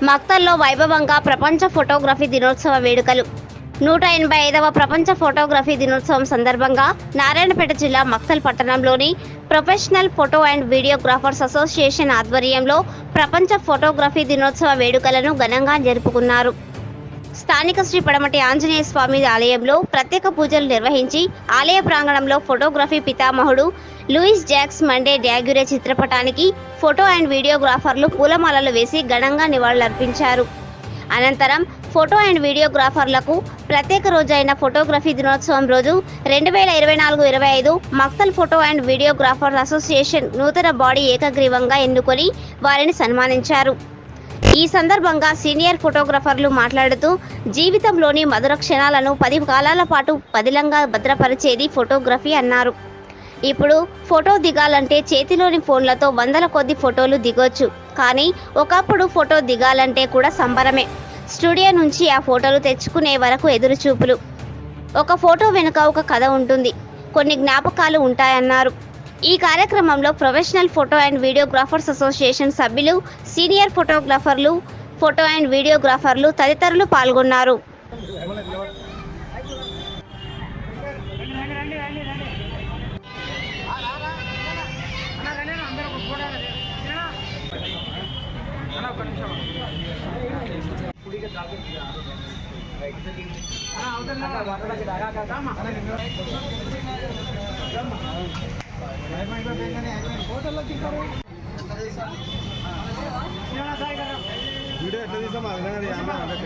మక్తల్లో వైభవంగా ప్రపంచ ఫోటోగ్రఫీ దినోత్సవ వేడుకలు. 185వ ప్రపంచ ఫోటోగ్రఫీ దినోత్సవం సందర్భంగా నారాయణపేట జిల్లా మక్తల్ పట్టణంలోని professional photo and videographers association ఆధ్వర్యంలో ప్రపంచ ఫోటోగ్రఫీ దినోత్సవ వేడుకలను ఘనంగా జరుపుకున్నారు. స్థానిక శ్రీ పడమటి ఆంజనేయ స్వామి ఆలయంలో ప్రత్యేక పూజలు నిర్వహించి ఆలయ ప్రాంగణంలో ఫోటోగ్రఫీ పితామహుడు లూయిస్ జాక్స్ మండే డ్యాగ్యురే చిత్రపటానికి ఫోటో అండ్ వీడియోగ్రాఫర్లు పూలమాలలు వేసి ఘనంగా నివాళులర్పించారు. అనంతరం ఫోటో అండ్ వీడియోగ్రాఫర్లకు ప్రత్యేక రోజైన ఫోటోగ్రఫీ దినోత్సవం రోజు 2024-25 Maktal photo and videographers association నూతన బాడీ ఏకగ్రీవంగా ఎన్నుకొని వారిని సన్మానించారు. ఈ సందర్భంగా సీనియర్ ఫోటోగ్రాఫర్లు మాట్లాడుతూ జీవితంలోని మధుర క్షణాలను 10 కాలాల పాటు పదిలంగా భద్రపరిచేది ఫోటోగ్రఫీ అన్నారు. ఇప్పుడు ఫోటో దిగాలంటే చేతిలోని ఫోన్లతో వందల కొద్ది ఫోటోలు దిగొచ్చు, కానీ ఒకప్పుడు ఫోటో దిగాలంటే కూడా సంబరమే. స్టూడియో నుంచి ఆ ఫోటోలు తెచ్చుకునే వరకు ఎదురుచూపులు. ఒక ఫోటో వెనుక ఒక కథ ఉంటుంది, కొన్ని జ్ఞాపకాలు ఉంటాయన్నారు. ఈ కార్యక్రమంలో professional photo and videographers association సభ్యులు, సీనియర్ ఫోటోగ్రాఫర్లు, ఫోటో అండ్ వీడియోగ్రాఫర్లు తదితరులు పాల్గొన్నారు. వీడియో ఎట్లా తీసాం అర్థం